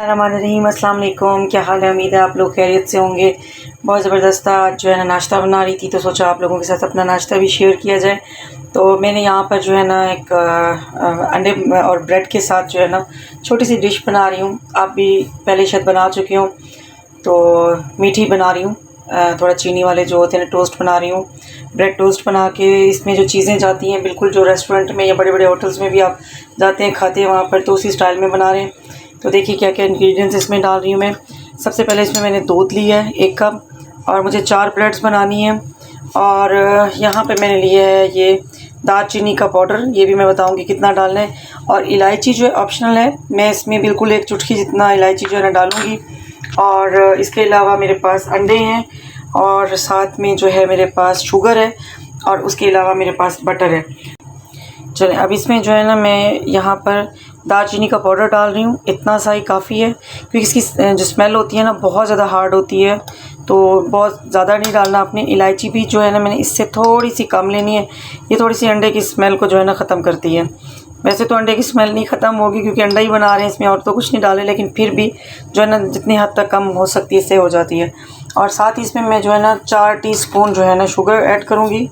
रहीम अस्सलाम वालेकुम। क्या हाल है? उम्मीद है आप लोग खैरियत से होंगे। बहुत ज़बरदस्त आज जो है ना नाश्ता बना रही थी तो सोचा आप लोगों के साथ अपना नाश्ता भी शेयर किया जाए। तो मैंने यहाँ पर जो है ना एक अंडे और ब्रेड के साथ जो है ना छोटी सी डिश बना रही हूँ। आप भी पहले शायद बना चुके हो। तो मीठी बना रही हूँ, थोड़ा चीनी वाले जो होते हैं टोस्ट बना रही हूँ। ब्रेड टोस्ट बना के इसमें जो चीज़ें जाती हैं बिल्कुल जो रेस्टोरेंट में या बड़े बड़े होटल्स में भी आप जाते हैं खाते हैं वहाँ पर, तो उसी स्टाइल में बना रहे हैं। तो देखिए क्या क्या इंग्रेडिएंट्स इसमें डाल रही हूँ मैं। सबसे पहले इसमें मैंने दूध लिया है 1 कप, और मुझे 4 ब्रेड्स बनानी है। और यहाँ पे मैंने लिया है ये दालचीनी का पाउडर, ये भी मैं बताऊँगी कितना डालना है। और इलायची जो है ऑप्शनल है, मैं इसमें बिल्कुल 1 चुटकी जितना इलायची जो है ना डालूँगी। और इसके अलावा मेरे पास अंडे हैं, और साथ में जो है मेरे पास शुगर है, और उसके अलावा मेरे पास बटर है। चलें अब इसमें जो है ना मैं यहाँ पर दालचीनी का पाउडर डाल रही हूँ। इतना सा ही काफ़ी है, क्योंकि इसकी जो स्मेल होती है ना बहुत ज़्यादा हार्ड होती है, तो बहुत ज़्यादा नहीं डालना आपने। इलायची भी जो है ना मैंने इससे थोड़ी सी कम लेनी है। ये थोड़ी सी अंडे की स्मेल को जो है ना ख़त्म करती है। वैसे तो अंडे की स्मेल नहीं ख़त्म होगी क्योंकि अंडा ही बना रहे हैं इसमें, और तो कुछ नहीं डाले, लेकिन फिर भी जो है ना जितनी हद तक कम हो सकती है इससे हो जाती है। और साथ ही इसमें मैं जो है ना 4 टीस्पून जो है ना शुगर ऐड करूँगी।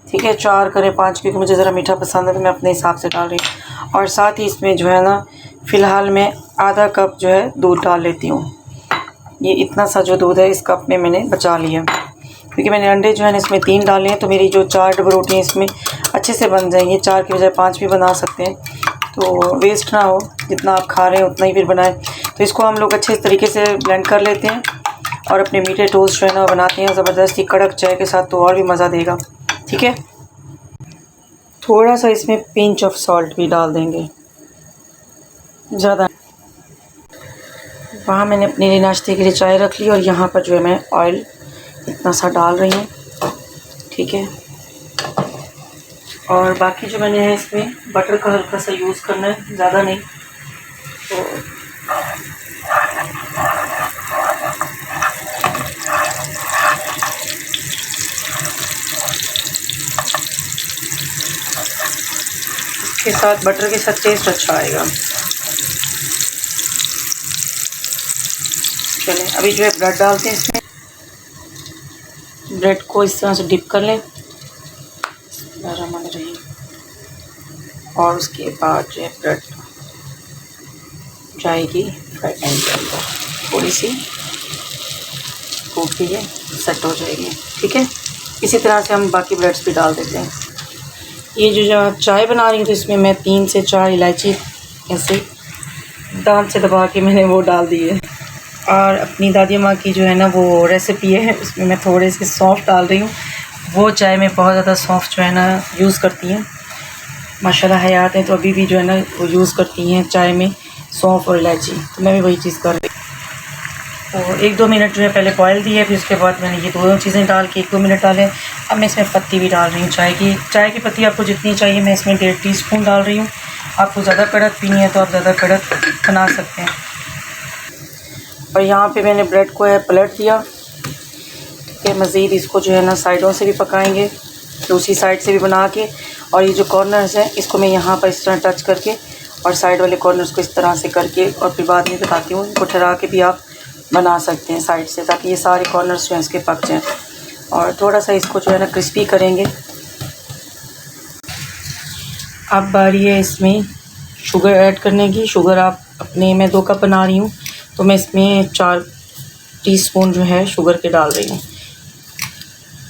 ठीक है, 4 करें 5, क्योंकि मुझे ज़रा मीठा पसंद है तो मैं अपने हिसाब से डाल रही हूँ। और साथ ही इसमें जो है ना फ़िलहाल मैं आधा कप जो है दूध डाल लेती हूँ। ये इतना सा जो दूध है इस कप में मैंने बचा लिया, क्योंकि मैंने अंडे जो है ना इसमें 3 डाले हैं, तो मेरी जो 4 डबल रोटी हैं इसमें अच्छे से बन जाएंगी। 4 की बजाय 5 भी बना सकते हैं, तो वेस्ट ना हो, जितना आप खा रहे हैं उतना ही फिर बनाएं। तो इसको हम लोग अच्छे तरीके से ब्लेंड कर लेते हैं और अपने मीठे टोस्ट जो है ना बनाते हैं ज़बरदस्ती कड़क चाय के साथ, तो और भी मज़ा देगा। ठीक है, थोड़ा सा इसमें पिंच ऑफ सॉल्ट भी डाल देंगे, ज़्यादा। वहाँ मैंने अपने लिए नाश्ते के लिए चाय रख ली, और यहाँ पर जो है मैं ऑयल इतना सा डाल रही हूँ। ठीक है, और बाकी जो मैंने है इसमें बटर का हल्का सा यूज़ करना है, ज़्यादा नहीं। तो इसके साथ बटर के साथ टेस्ट अच्छा आएगा। चलें अभी जो है ब्रेड डालते हैं इसमें। ब्रेड को इस तरह से डिप कर लें, रही, और उसके बाद जो है ब्रेड जाएगी फ्राई पैन के अंदर, थोड़ी सी फूटती है, सेट हो जाएगी। ठीक है, इसी तरह से हम बाकी ब्रेड्स भी डाल देते हैं। ये जो चाय बना रही हूँ तो इसमें मैं 3 से 4 इलायची ऐसे दांत से दबा के मैंने वो डाल दी है। और अपनी दादी माँ की जो है ना वो रेसिपी है, उसमें मैं थोड़े से सौंफ डाल रही हूँ। वो चाय में बहुत ज़्यादा सौंफ जो है ना यूज़ करती हैं, माशाल्लाह हयात हैं, तो अभी भी जो है ना वो यूज़ करती हैं चाय में सौंफ और इलायची। तो मैं भी वही चीज़ कर रही हूँ। तो 1-2 मिनट जो है पहले बॉयल दी है, फिर उसके बाद मैंने ये दोनों चीज़ें डाल के 1-2 मिनट डाले। अब मैं इसमें पत्ती भी डाल रही हूँ चाय की पत्ती आपको जितनी चाहिए मैं इसमें 1.5 टीस्पून डाल रही हूँ। आपको ज़्यादा कड़क पीनी है तो आप ज़्यादा कड़क बना सकते हैं। और यहाँ पे मैंने ब्रेड को है पलट दिया। ठीक है, मज़ीद इसको जो है ना साइडों से भी पकाएंगे, दूसरी साइड से भी बना के। और ये जो कॉर्नर्स हैं इसको मैं यहाँ पर इस तरह टच करके, और साइड वाले कॉर्नर्स को इस तरह से करके, और फिर बाद में बताती हूँ इनको ठहरा के भी आप बना सकते हैं साइड से, ताकि ये सारे कॉर्नर्स जो हैं इसके पक जाएँ। और थोड़ा सा इसको जो है ना क्रिस्पी करेंगे। अब बारी है इसमें शुगर ऐड करने की। शुगर आप अपने, मैं 2 कप बना रही हूँ तो मैं इसमें 4 टीस्पून जो है शुगर के डाल रही हूँ।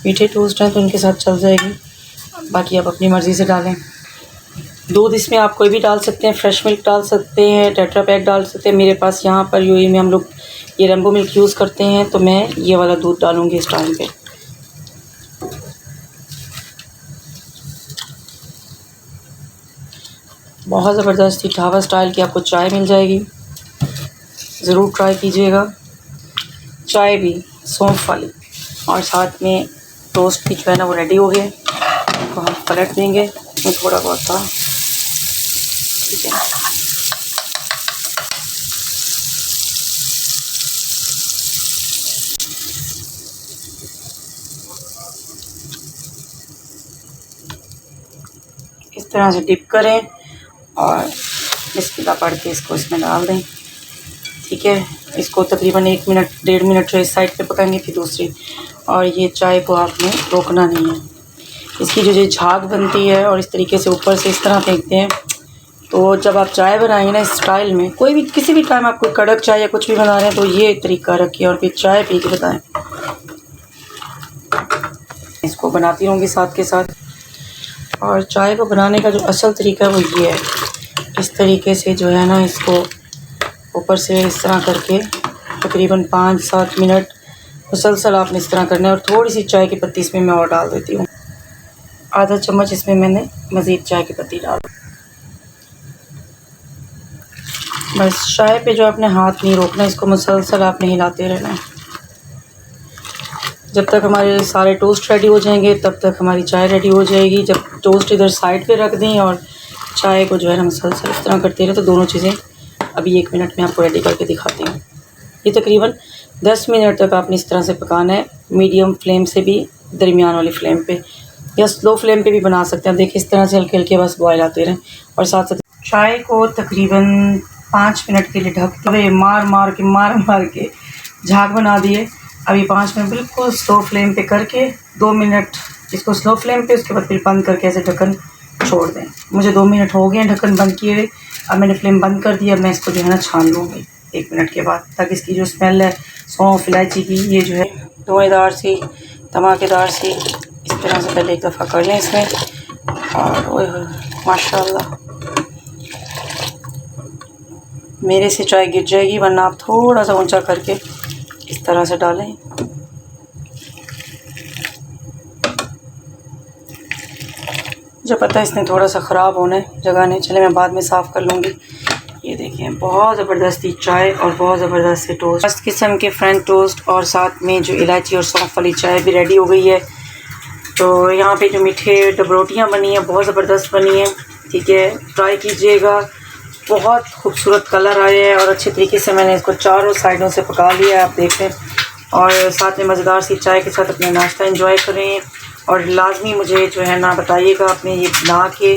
मीठे टोस्ट हैं तो इनके साथ चल जाएगी, बाकी आप अपनी मर्ज़ी से डालें। दूध इसमें आप कोई भी डाल सकते हैं, फ्रेश मिल्क डाल सकते हैं, टेट्रा पैक डाल सकते हैं। मेरे पास यहाँ पर यूएई में हम लोग ये रेम्बो मिल्क यूज़ करते हैं, तो मैं ये वाला दूध डालूँगी इस टाइम पे। बहुत ज़बरदस्त ढाबा स्टाइल की आपको चाय मिल जाएगी, ज़रूर ट्राई कीजिएगा। चाय भी सौंफ वाली, और साथ में टोस्ट भी जो है ना वो रेडी हो गए, तो हम पलट देंगे इसमें थोड़ा बहुत था। ठीक है, इस तरह से डिप करें और बिस्मिल्लाह पढ़ के इसको इसमें डाल दें। ठीक है, इसको तकरीबन 1 मिनट 1.5 मिनट जो इस साइड पे पकाएंगे फिर दूसरी। और ये चाय को आपने रोकना नहीं है। इसकी जो झाग बनती है और इस तरीके से ऊपर से इस तरह फेंकते हैं, तो जब आप चाय बनाएंगे ना इस स्टाइल में, कोई भी किसी भी टाइम आप कोई कड़क चाय या कुछ भी बना रहे हैं तो ये तरीका रखिए और फिर चाय पी के बताएं। इसको बनाती रहूँगी साथ के साथ। और चाय को बनाने का जो असल तरीका है वो ये है, इस तरीके से जो है ना इसको ऊपर से इस तरह करके तकरीबन 5-7 मिनट मुसलसल आपने इस तरह करना है। और थोड़ी सी चाय की पत्ती इसमें मैं और डाल देती हूँ, आधा चम्मच इसमें मैंने मज़ीद चाय की पत्ती डाल। बस चाय पे जो आपने हाथ नहीं रोकना, इसको मुसलसल आपने हिलाते रहना है जब तक हमारे सारे टोस्ट रेडी हो जाएंगे, तब तक हमारी चाय रेडी हो जाएगी। जब टोस्ट इधर साइड पे रख दें और चाय को जो है ना मुसलसल इस तरह करते रहे, तो दोनों चीज़ें अभी 1 मिनट में आपको रेडी करके दिखाती हूँ। ये तकरीबन 10 मिनट तक आपने इस तरह से पकाना है, मीडियम फ्लेम से भी दरमियान वाली फ्लेम पे या स्लो फ्लेम पे भी बना सकते हैं। देखिए इस तरह से हल्के हल्के बस बॉयल आते रहें। और साथ साथ चाय को तकरीबन 5 मिनट के लिए ढक के मार मार के झाग बना दिए। अभी 5 मिनट बिल्कुल स्लो फ्लेम पे करके 2 मिनट इसको स्लो फ्लेम पे, उसके बाद फिर बंद करके ऐसे ढक्कन छोड़ दें। मुझे 2 मिनट हो गए ढक्कन बंद किए हुए। अब मैंने फ्लेम बंद कर दिया। मैं इसको जो है ना छान लूँगी 1 मिनट के बाद, ताकि इसकी जो स्मेल है सौंफ इलायची की, ये जो है धुएँदार सी धमाकेदार सी इस तरह से पहले एक दफ़ा कर लें इसमें। और ओए माशाल्लाह मेरे से चाय गिर जाएगी, वरना आप थोड़ा सा ऊंचा करके इस तरह से डालें। जो पता है इसने थोड़ा सा ख़राब होना है, जगह नहीं, चले मैं बाद में साफ़ कर लूँगी। ये देखिए बहुत ज़बरदस्ती चाय और बहुत ज़बरदस्त से टोस्ट, फर्स्ट किस्म के फ्रेंच टोस्ट और साथ में जो इलायची और सौंफ वाली चाय भी रेडी हो गई है। तो यहाँ पे जो मीठे डबरोटियाँ बनी हैं बहुत ज़बरदस्त बनी हैं। ठीक है, ट्राई कीजिएगा। बहुत खूबसूरत कलर आए हैं और अच्छे तरीके से मैंने इसको चारों साइडों से पका लिया है, आप देख लें। और साथ में मज़ेदार सी चाय के साथ अपना नाश्ता एंजॉय करें। और लाजमी मुझे जो है ना बताइएगा आपने ये बना के।